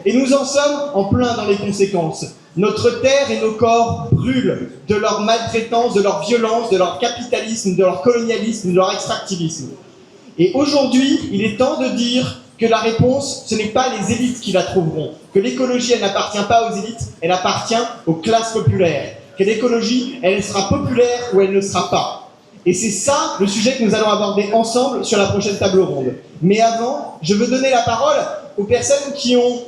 Et nous en sommes en plein dans les conséquences. Notre terre et nos corps brûlent de leur maltraitance, de leur violence, de leur capitalisme, de leur colonialisme, de leur extractivisme. Et aujourd'hui, il est temps de dire que la réponse, ce n'est pas les élites qui la trouveront, que l'écologie, elle n'appartient pas aux élites, elle appartient aux classes populaires, que l'écologie, elle sera populaire ou elle ne sera pas. Et c'est ça le sujet que nous allons aborder ensemble sur la prochaine table ronde. Mais avant, je veux donner la parole aux personnes qui ont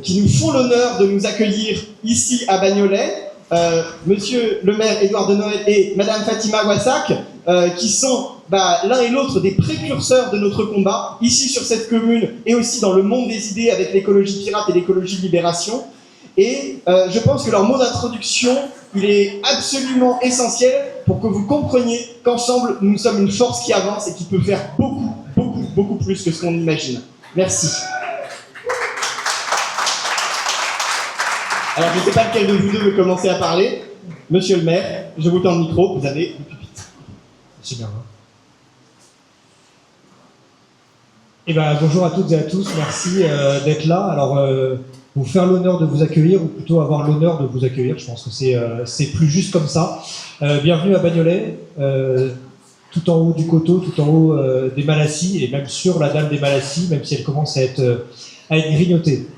qui nous font l'honneur de nous accueillir ici à Bagnolet, Monsieur le maire Édouard de Noël et Madame Fatima Wassak, qui sont l'un et l'autre des précurseurs de notre combat, ici sur cette commune et aussi dans le monde des idées avec l'écologie pirate et l'écologie libération. Et je pense que leur mot d'introduction, il est absolument essentiel pour que vous compreniez qu'ensemble, nous sommes une force qui avance et qui peut faire beaucoup, beaucoup, beaucoup plus que ce qu'on imagine. Merci. Alors, je ne sais pas lequel de vous deux veut commencer à parler. Monsieur le maire, je vous tends le micro, vous avez le pupitre. C'est bien. Eh ben, bonjour à toutes et à tous, merci d'être là. Alors, vous faire l'honneur de vous accueillir, ou plutôt avoir l'honneur de vous accueillir, je pense que c'est plus juste comme ça. Bienvenue à Bagnolet, tout en haut du coteau, tout en haut des Malassis, et même sur la dalle des Malassis, même si elle commence à être grignotée.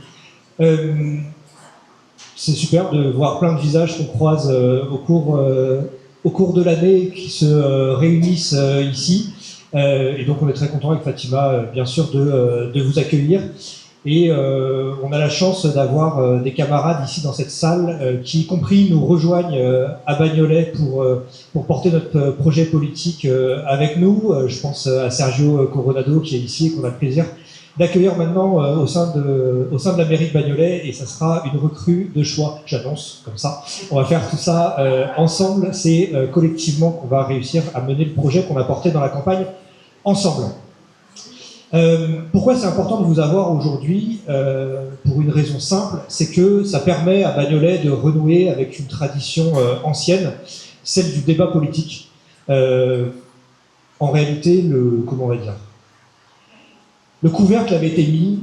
C'est super de voir plein de visages qu'on croise au cours de l'année qui se réunissent ici. Et donc on est très content avec Fatima, bien sûr, de vous accueillir. Et on a la chance d'avoir des camarades ici dans cette salle qui, y compris, nous rejoignent à Bagnolet pour porter notre projet politique avec nous. Je pense à Sergio Coronado qui est ici et qu'on a le plaisir d'accueillir maintenant au sein de la mairie de Bagnolet, et ça sera une recrue de choix, j'annonce comme ça. On va faire tout ça ensemble, c'est collectivement qu'on va réussir à mener le projet qu'on a porté dans la campagne ensemble. Pourquoi c'est important de vous avoir aujourd'hui? Pour une raison simple, c'est que ça permet à Bagnolet de renouer avec une tradition ancienne, celle du débat politique. En réalité, comment on va dire, le couvercle avait été mis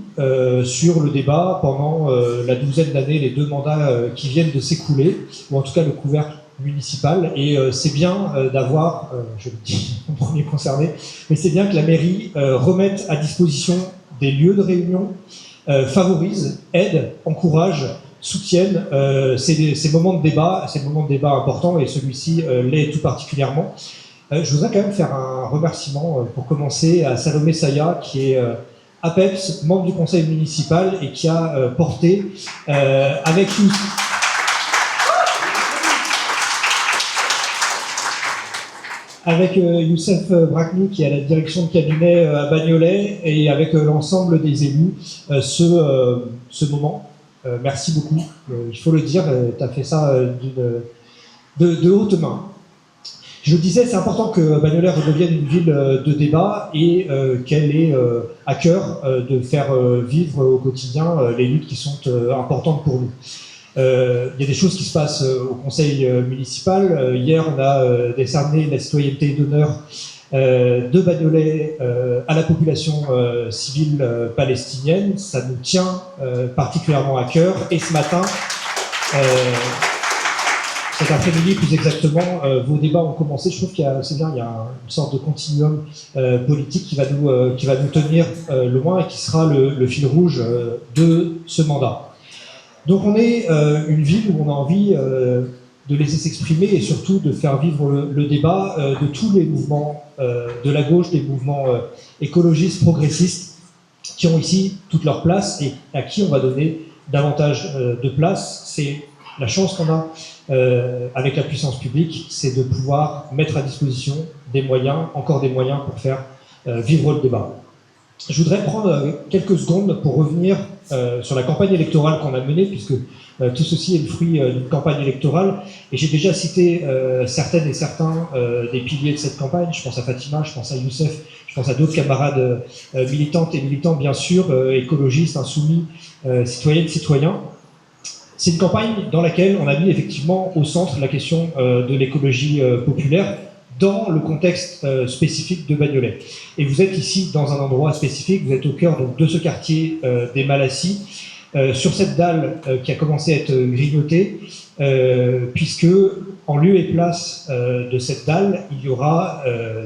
sur le débat pendant la douzaine d'années, les 2 mandats qui viennent de s'écouler, ou en tout cas le couvercle municipal, et c'est bien d'avoir, je le dis en premier concerné, mais c'est bien que la mairie remette à disposition des lieux de réunion, favorise, aide, encourage, soutienne ces moments de débat, ces moments de débat importants, et celui-ci l'est tout particulièrement. Je voudrais quand même faire un remerciement pour commencer à Salomé Saya, qui est APEPS, membre du conseil municipal, et qui a porté avec nous. Avec Youssef Brakni, qui est à la direction de cabinet à Bagnolet, et avec l'ensemble des élus, ce moment. Merci beaucoup, il faut le dire, tu as fait ça de haute main. Je le disais, c'est important que Bagnolet redevienne une ville de débat et qu'elle ait à cœur de faire vivre au quotidien les luttes qui sont importantes pour nous. Il y a des choses qui se passent au conseil municipal. Hier, on a décerné la citoyenneté d'honneur de Bagnolet à la population civile palestinienne. Ça nous tient particulièrement à cœur. Et ce matin, cet après-midi, plus exactement, vos débats ont commencé. Je trouve qu'il y a une sorte de continuum politique qui va nous tenir loin et qui sera le fil rouge de ce mandat. Donc on est une ville où on a envie de laisser s'exprimer et surtout de faire vivre le débat de tous les mouvements de la gauche, des mouvements écologistes, progressistes, qui ont ici toute leur place et à qui on va donner davantage de place. C'est la chance qu'on a avec la puissance publique, c'est de pouvoir mettre à disposition des moyens, encore des moyens pour faire vivre le débat. Je voudrais prendre quelques secondes pour revenir sur la campagne électorale qu'on a menée, puisque tout ceci est le fruit d'une campagne électorale. Et j'ai déjà cité certaines et certains des piliers de cette campagne. Je pense à Fatima, je pense à Youssef, je pense à d'autres camarades militantes et militants, bien sûr, écologistes, insoumis, citoyennes, citoyens. C'est une campagne dans laquelle on a mis effectivement au centre la question de l'écologie populaire, dans le contexte spécifique de Bagnolet. Et vous êtes ici dans un endroit spécifique, vous êtes au cœur donc, de ce quartier des Malassis, sur cette dalle qui a commencé à être grignotée, puisque en lieu et place de cette dalle, il y aura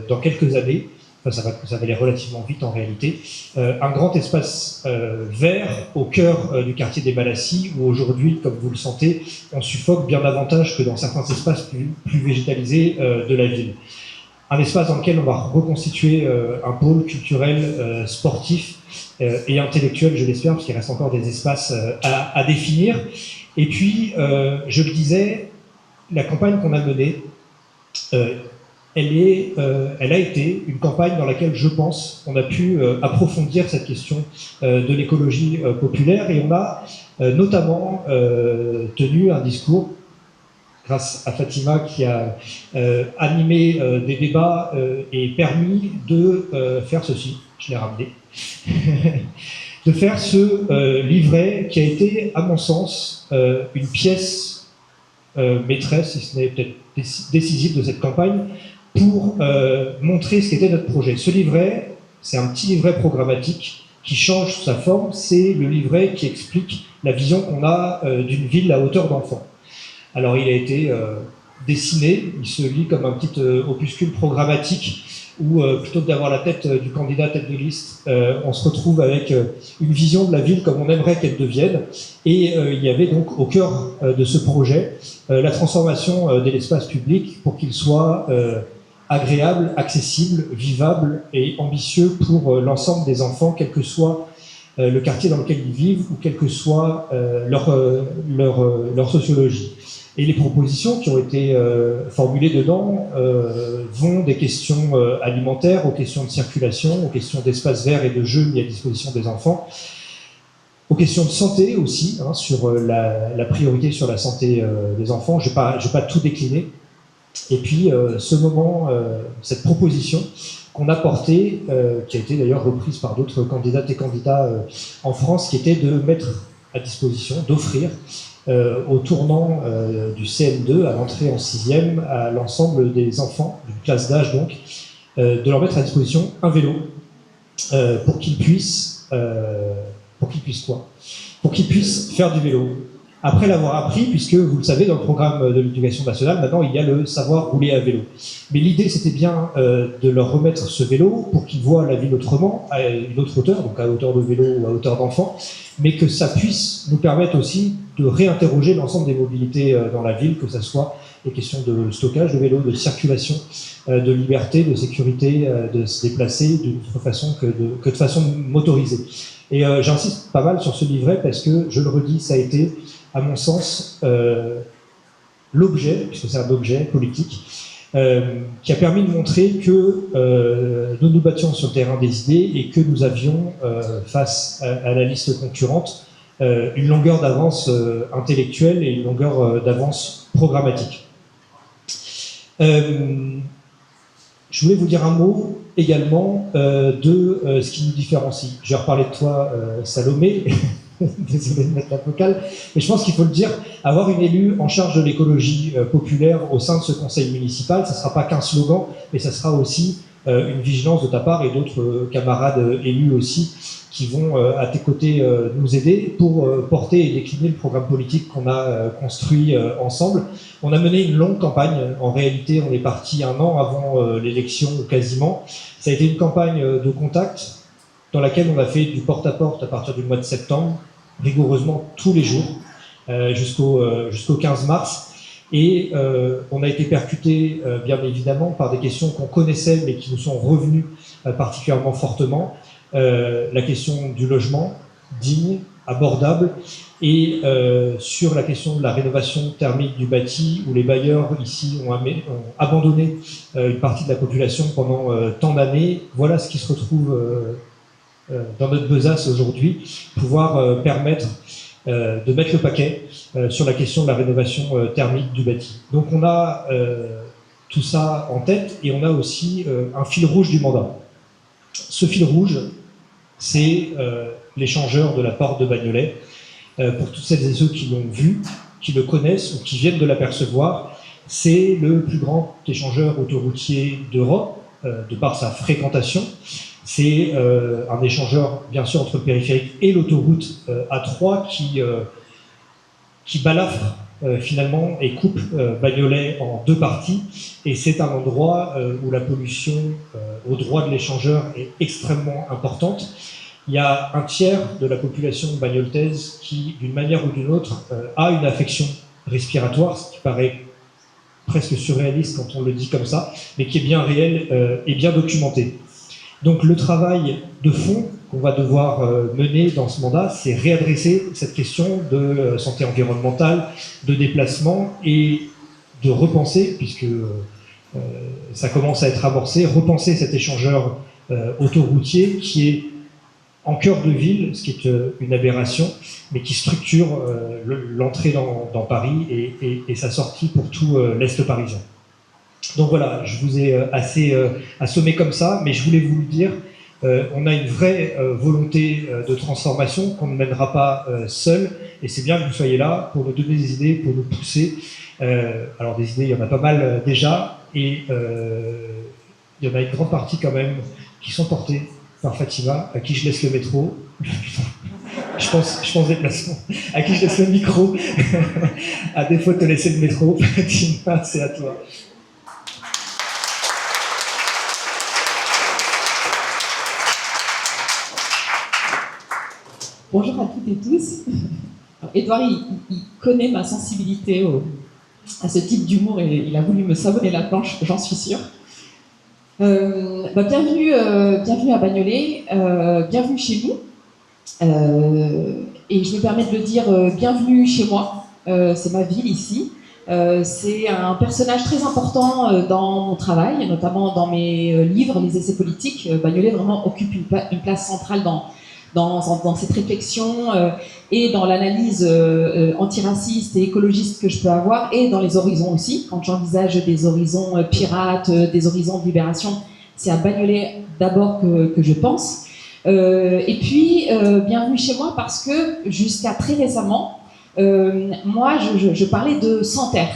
dans quelques années, enfin, ça va aller relativement vite en réalité, un grand espace vert au cœur du quartier des Malassis, où aujourd'hui, comme vous le sentez, on suffoque bien davantage que dans certains espaces plus végétalisés de la ville. Un espace dans lequel on va reconstituer un pôle culturel, sportif et intellectuel, je l'espère, parce qu'il reste encore des espaces à définir. Et puis, je le disais, la campagne qu'on a menée, elle a été une campagne dans laquelle, je pense, on a pu approfondir cette question de l'écologie populaire, et on a notamment tenu un discours grâce à Fatima qui a animé des débats et permis de faire ceci, je l'ai ramené, de faire ce livret qui a été, à mon sens, une pièce maîtresse, si ce n'est peut-être décisive de cette campagne, pour montrer ce qu'était notre projet. Ce livret, c'est un petit livret programmatique qui change sa forme, c'est le livret qui explique la vision qu'on a d'une ville à hauteur d'enfant. Alors il a été dessiné, il se lit comme un petit opuscule programmatique où plutôt que d'avoir la tête du candidat tête de liste, on se retrouve avec une vision de la ville comme on aimerait qu'elle devienne. Et il y avait donc au cœur de ce projet la transformation de l'espace public pour qu'il soit agréable, accessible, vivable et ambitieux pour l'ensemble des enfants, quel que soit le quartier dans lequel ils vivent ou quelle que soit leur sociologie. Et les propositions qui ont été formulées dedans vont des questions alimentaires aux questions de circulation, aux questions d'espace vert et de jeux mis à disposition des enfants, aux questions de santé aussi, hein, sur la priorité sur la santé des enfants. Je vais pas tout décliner. Et puis ce moment, cette proposition qu'on a portée, qui a été d'ailleurs reprise par d'autres candidates et candidats en France, qui était de mettre à disposition, d'offrir au tournant du CM2, à l'entrée en 6e, à l'ensemble des enfants, d'une classe d'âge donc, de leur mettre à disposition un vélo pour qu'ils puissent quoi ? Pour qu'ils puissent faire du vélo. Après l'avoir appris, puisque vous le savez, dans le programme de l'éducation nationale, maintenant il y a le savoir rouler à vélo. Mais l'idée c'était bien de leur remettre ce vélo pour qu'ils voient la ville autrement, à une autre hauteur, donc à hauteur de vélo ou à hauteur d'enfant, mais que ça puisse nous permettre aussi de réinterroger l'ensemble des mobilités dans la ville, que ce soit des questions de stockage de vélo, de circulation, de liberté, de sécurité, de se déplacer d'une autre façon que de façon motorisée. Et j'insiste pas mal sur ce livret parce que, je le redis, ça a été, à mon sens, l'objet, puisque c'est un objet politique, qui a permis de montrer que nous nous battions sur le terrain des idées et que nous avions, face à la liste concurrente, une longueur d'avance intellectuelle et une longueur d'avance programmatique. Je voulais vous dire un mot également de ce qui nous différencie. Je vais reparler de toi, Salomé, désolé de mettre la focale, mais je pense qu'il faut le dire, avoir une élue en charge de l'écologie populaire au sein de ce conseil municipal, ça ne sera pas qu'un slogan, mais ça sera aussi une vigilance de ta part et d'autres camarades élus aussi, qui vont à tes côtés nous aider pour porter et décliner le programme politique qu'on a construit ensemble. On a mené une longue campagne, en réalité on est parti un an avant l'élection quasiment. Ça a été une campagne de contact dans laquelle on a fait du porte-à-porte à partir du mois de septembre, rigoureusement tous les jours, jusqu'au 15 mars. Et on a été percuté, bien évidemment, par des questions qu'on connaissait mais qui nous sont revenues particulièrement fortement. La question du logement digne, abordable, et sur la question de la rénovation thermique du bâti, où les bailleurs ici ont abandonné une partie de la population pendant tant d'années. Voilà ce qui se retrouve dans notre besace aujourd'hui, pouvoir permettre de mettre le paquet sur la question de la rénovation thermique du bâti. Donc on a tout ça en tête, et on a aussi un fil rouge du mandat. Ce fil rouge, c'est l'échangeur de la porte de Bagnolet. Pour toutes celles et ceux qui l'ont vu, qui le connaissent ou qui viennent de l'apercevoir, C'est le plus grand échangeur autoroutier d'Europe, de par sa fréquentation. C'est un échangeur, bien sûr, entre le périphérique et l'autoroute A3 qui balafre finalement et coupe Bagnolet en deux parties. Et c'est un endroit où la pollution au droit de l'échangeur est extrêmement importante. Il y a un tiers de la population bagnoletaise qui, d'une manière ou d'une autre, a une affection respiratoire, ce qui paraît presque surréaliste quand on le dit comme ça, mais qui est bien réel et bien documenté. Donc le travail de fond qu'on va devoir mener dans ce mandat, c'est réadresser cette question de santé environnementale, de déplacement et de repenser, puisque ça commence à être amorcé, repenser cet échangeur autoroutier qui est en cœur de ville, ce qui est une aberration, mais qui structure l'entrée dans Paris et sa sortie pour tout l'Est parisien. Donc voilà, je vous ai assez assommé comme ça, mais je voulais vous le dire, on a une vraie volonté de transformation qu'on ne mènera pas seul, et c'est bien que vous soyez là pour nous donner des idées, pour nous pousser. Alors des idées, il y en a pas mal déjà, et il y en a une grande partie quand même qui sont portées par Fatima, à qui je laisse le métro. Je pense déplacement. À qui je laisse le micro. À défaut de te laisser le métro, Fatima, c'est à toi. Bonjour à toutes et tous. Édouard, il connaît ma sensibilité à ce type d'humour et il a voulu me savonner la planche, j'en suis sûre. Bienvenue à Bagnolet, bienvenue chez nous. Et je me permets de le dire, bienvenue chez moi. C'est ma ville ici. C'est un personnage très important dans mon travail, notamment dans mes livres, les essais politiques. Bagnolet vraiment occupe une place centrale dans cette réflexion et dans l'analyse antiraciste et écologiste que je peux avoir, et dans les horizons aussi. Quand j'envisage des horizons pirates, des horizons de libération, c'est à Bagnolet d'abord que je pense. Et puis, bienvenue chez moi parce que jusqu'à très récemment, moi je parlais de sans-terre,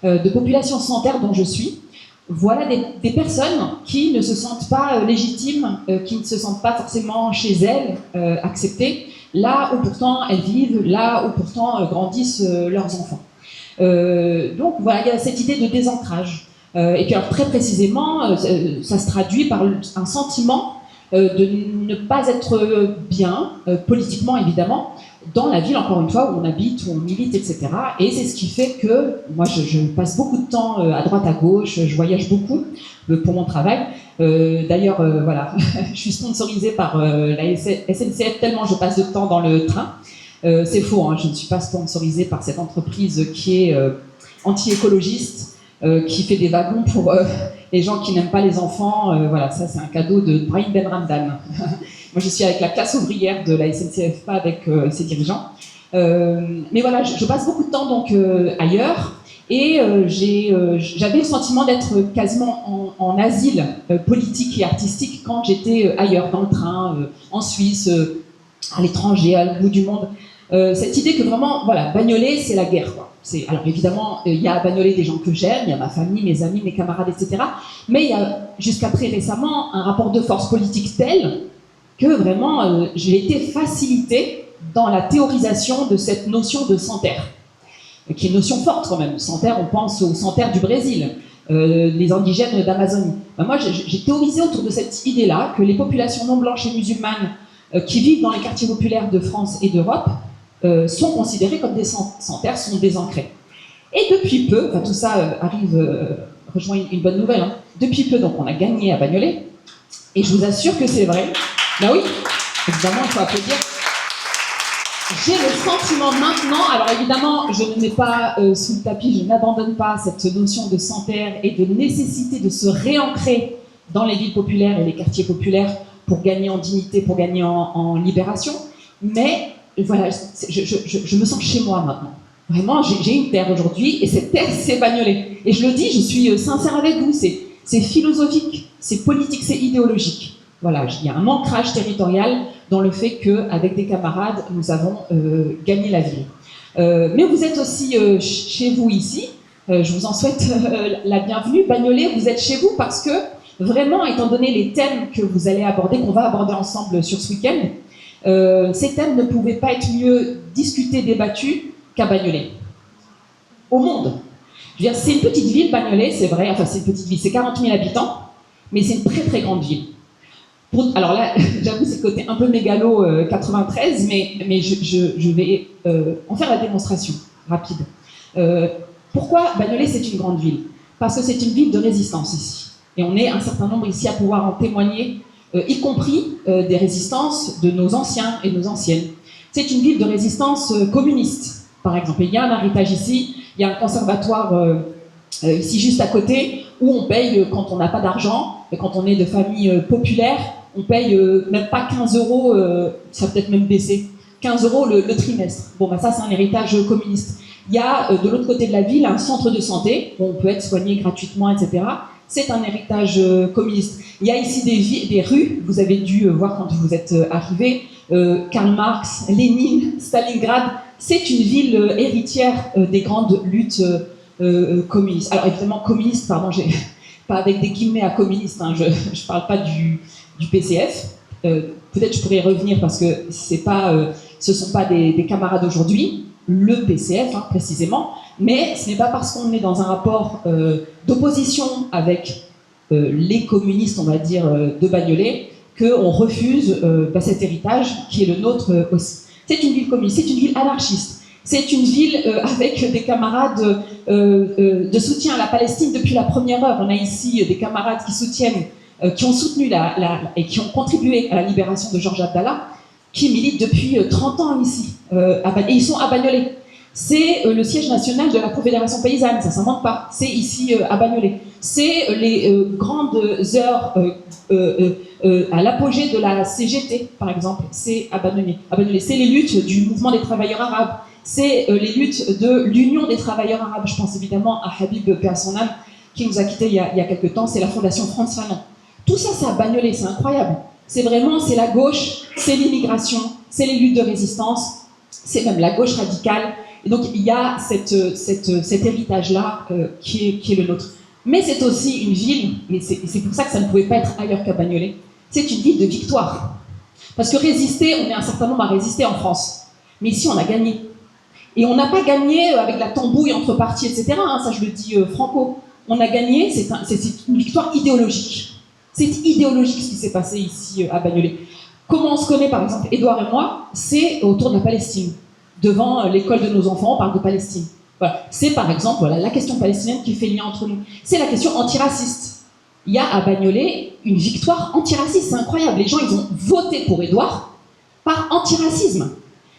de population sans-terre dont je suis. Voilà des personnes qui ne se sentent pas légitimes, qui ne se sentent pas forcément chez elles acceptées, là où pourtant elles vivent, là où pourtant grandissent leurs enfants. Donc voilà, il y a cette idée de désancrage. Et puis alors, très précisément, ça se traduit par un sentiment de ne pas être bien, politiquement évidemment, dans la ville, encore une fois, où on habite, où on milite, etc. Et c'est ce qui fait que moi, je passe beaucoup de temps à droite, à gauche, je voyage beaucoup pour mon travail. D'ailleurs, voilà, je suis sponsorisée par la SNCF tellement je passe de temps dans le train. C'est faux, hein, je ne suis pas sponsorisée par cette entreprise qui est anti-écologiste, qui fait des wagons pour les gens qui n'aiment pas les enfants. Voilà, ça c'est un cadeau de Brahim Ben Ramdan. Moi, je suis avec la classe ouvrière de la SNCF, pas avec ses dirigeants. Mais voilà, je passe beaucoup de temps donc ailleurs, et j'avais le sentiment d'être quasiment en asile politique et artistique quand j'étais ailleurs, dans le train, en Suisse, à l'étranger, à l'autre bout du monde. Cette idée que vraiment, voilà, Bagnolet, c'est la guerre, quoi. Alors évidemment, il y a à Bagnolet des gens que j'aime, il y a ma famille, mes amis, mes camarades, etc. Mais il y a jusqu'à très récemment un rapport de force politique tel que vraiment j'ai été facilitée dans la théorisation de cette notion de sans-terre, qui est une notion forte quand même. Sans-terre, on pense aux sans-terre du Brésil, les indigènes d'Amazonie. Moi, j'ai théorisé autour de cette idée-là que les populations non blanches et musulmanes qui vivent dans les quartiers populaires de France et d'Europe sont considérées comme des sans-terre, sont désancrées. Et depuis peu, enfin tout ça rejoint une bonne nouvelle, hein. Depuis peu, donc on a gagné à Bagnolet, et je vous assure que c'est vrai. Ben oui, évidemment, il faut applaudir. J'ai le sentiment maintenant, alors évidemment, je ne mets pas sous le tapis, je n'abandonne pas cette notion de sans-terre et de nécessité de se réancrer dans les villes populaires et les quartiers populaires pour gagner en dignité, pour gagner en libération. Mais voilà, je me sens chez moi maintenant. Vraiment, j'ai une terre aujourd'hui, et cette terre, c'est Bagnolet. Et je le dis, je suis sincère avec vous, c'est philosophique, c'est politique, c'est idéologique. Voilà, il y a un ancrage territorial dans le fait qu'avec des camarades, nous avons gagné la ville. Mais vous êtes aussi chez vous ici, Je vous en souhaite la bienvenue. Bagnolet, vous êtes chez vous parce que, vraiment, étant donné les thèmes que vous allez aborder, qu'on va aborder ensemble sur ce week-end, ces thèmes ne pouvaient pas être mieux discutés, débattus qu'à Bagnolet. Au monde. Je veux dire, c'est une petite ville, Bagnolet, c'est vrai, enfin c'est une petite ville, c'est 40 000 habitants, mais c'est une très très grande ville. Alors là, j'avoue, c'est le côté un peu mégalo 93, mais je vais en faire la démonstration rapide. Pourquoi Bagnolet, c'est une grande ville? Parce que c'est une ville de résistance ici. Et on est un certain nombre ici à pouvoir en témoigner, y compris des résistances de nos anciens et nos anciennes. C'est une ville de résistance communiste, par exemple. Et il y a un héritage ici, il y a un conservatoire ici juste à côté, où on paye quand on n'a pas d'argent, et quand on est de famille populaire, on paye même pas 15 €, ça peut-être même baissé, 15 € le trimestre. Bon, bah ça, c'est un héritage communiste. Il y a de l'autre côté de la ville un centre de santé, où on peut être soigné gratuitement, etc. C'est un héritage communiste. Il y a ici des rues, vous avez dû voir quand vous êtes arrivés, Karl Marx, Lénine, Stalingrad. C'est une ville héritière des grandes luttes communistes. Alors évidemment, communiste, pardon, pas avec des guillemets à communiste, hein, je ne parle pas du PCF. Peut-être je pourrais y revenir parce que ce ne sont pas des camarades d'aujourd'hui, le PCF hein, précisément, mais ce n'est pas parce qu'on est dans un rapport d'opposition avec les communistes, on va dire, de Bagnolet, qu'on refuse cet héritage qui est le nôtre aussi. C'est une ville communiste, c'est une ville anarchiste, c'est une ville avec des camarades de soutien à la Palestine depuis la première heure. On a ici des camarades qui soutiennent, qui ont soutenu et qui ont contribué à la libération de Georges Abdallah, qui militent depuis 30 ans ici, et ils sont à Bagnolet. C'est le siège national de la Confédération paysanne, ça ne manque pas, c'est ici à Bagnolet. C'est les grandes heures à l'apogée de la CGT, par exemple, c'est à Bagnolet. C'est les luttes du mouvement des travailleurs arabes, c'est les luttes de l'Union des travailleurs arabes. Je pense évidemment à Habib paix à son âme, qui nous a quittés il y a quelques temps, c'est la fondation Frantz Fanon. Tout ça, c'est à Bagnolet, c'est incroyable. C'est la gauche, c'est l'immigration, c'est les luttes de résistance, c'est même la gauche radicale. Et donc, il y a cet héritage-là qui est le nôtre. Mais c'est aussi une ville, et c'est pour ça que ça ne pouvait pas être ailleurs qu'à Bagnolet, c'est une ville de victoire. Parce que résister, on est un certain nombre à résister en France. Mais ici, on a gagné. Et on n'a pas gagné avec la tambouille entre partis, etc. Hein, ça, je le dis franco. On a gagné, c'est une victoire idéologique. C'est idéologique ce qui s'est passé ici à Bagnolet. Comment on se connaît, par exemple, Édouard et moi, c'est autour de la Palestine. Devant l'école de nos enfants, on parle de Palestine. Voilà. C'est par exemple la question palestinienne qui fait lien entre nous. C'est la question antiraciste. Il y a à Bagnolet une victoire antiraciste, c'est incroyable. Les gens, ils ont voté pour Édouard par antiracisme.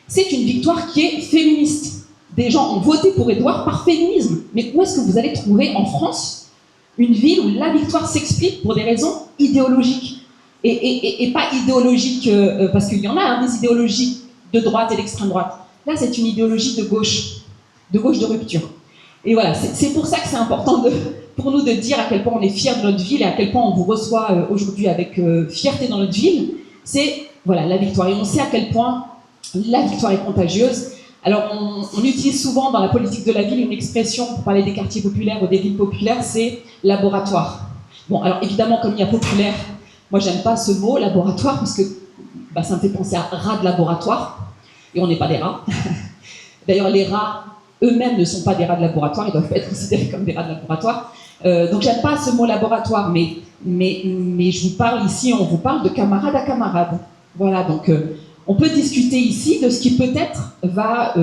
C'est une victoire qui est féministe. Des gens ont voté pour Édouard par féminisme. Mais où est-ce que vous allez trouver en France une ville où la victoire s'explique pour des raisons idéologiques et pas idéologiques, parce qu'il y en a hein, des idéologies de droite et d'extrême droite. Là, c'est une idéologie de gauche de rupture. Et voilà, c'est pour ça que c'est important pour nous de dire à quel point on est fiers de notre ville et à quel point on vous reçoit aujourd'hui avec fierté dans notre ville. C'est voilà, la victoire. Et on sait à quel point la victoire est contagieuse. Alors, on utilise souvent dans la politique de la ville une expression pour parler des quartiers populaires ou des villes populaires, c'est laboratoire. Bon, alors évidemment, comme il y a populaire, moi, j'aime pas ce mot, laboratoire, parce que ça me fait penser à rat de laboratoire. Et on n'est pas des rats. D'ailleurs, les rats eux-mêmes ne sont pas des rats de laboratoire, ils doivent pas être considérés comme des rats de laboratoire. Donc j'aime pas ce mot laboratoire, mais je vous parle ici, on vous parle de camarade à camarade. Voilà, donc on peut discuter ici de ce qui peut-être va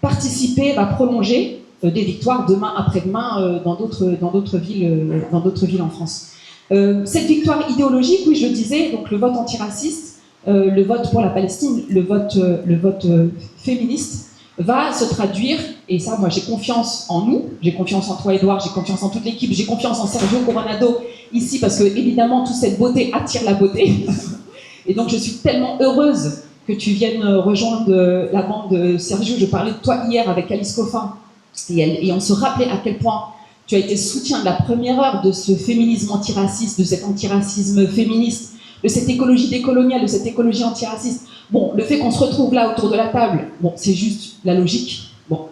participer, va prolonger des victoires demain après-demain dans d'autres villes en France. Cette victoire idéologique, oui, je le disais, donc le vote antiraciste, le vote pour la Palestine, le vote féministe va se traduire, et ça, moi, j'ai confiance en nous, j'ai confiance en toi, Édouard, j'ai confiance en toute l'équipe, j'ai confiance en Sergio Coronado ici, parce que, évidemment, toute cette beauté attire la beauté. Et donc, je suis tellement heureuse que tu viennes rejoindre la bande de Sergio. Je parlais de toi hier avec Alice Coffin, et on se rappelait à quel point tu as été soutien de la première heure de ce féminisme antiraciste, de cet antiracisme féministe, de cette écologie décoloniale, de cette écologie antiraciste. Bon, le fait qu'on se retrouve là autour de la table, bon, c'est juste la logique. Bon,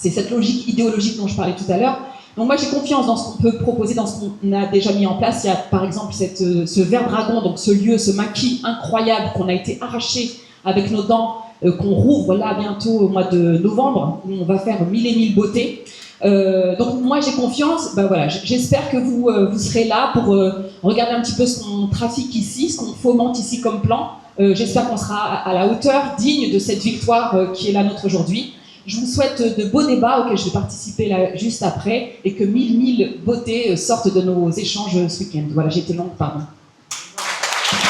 C'est cette logique idéologique dont je parlais tout à l'heure. Donc moi j'ai confiance dans ce qu'on peut proposer, dans ce qu'on a déjà mis en place. Il y a par exemple ce Vert Dragon, donc ce lieu, ce maquis incroyable qu'on a été arraché avec nos dents, qu'on rouvre là bientôt au mois de novembre, où on va faire 1000 et 1000 beautés. Donc moi j'ai confiance, ben voilà, j'espère que vous serez là pour regarder un petit peu ce qu'on trafique ici, ce qu'on fomente ici comme plan. J'espère qu'on sera à la hauteur, digne de cette victoire qui est la nôtre aujourd'hui. Je vous souhaite de beaux débats auxquels je vais participer là, juste après, et que 1000 beautés sortent de nos échanges ce week-end. Voilà, j'ai été longue, pardon.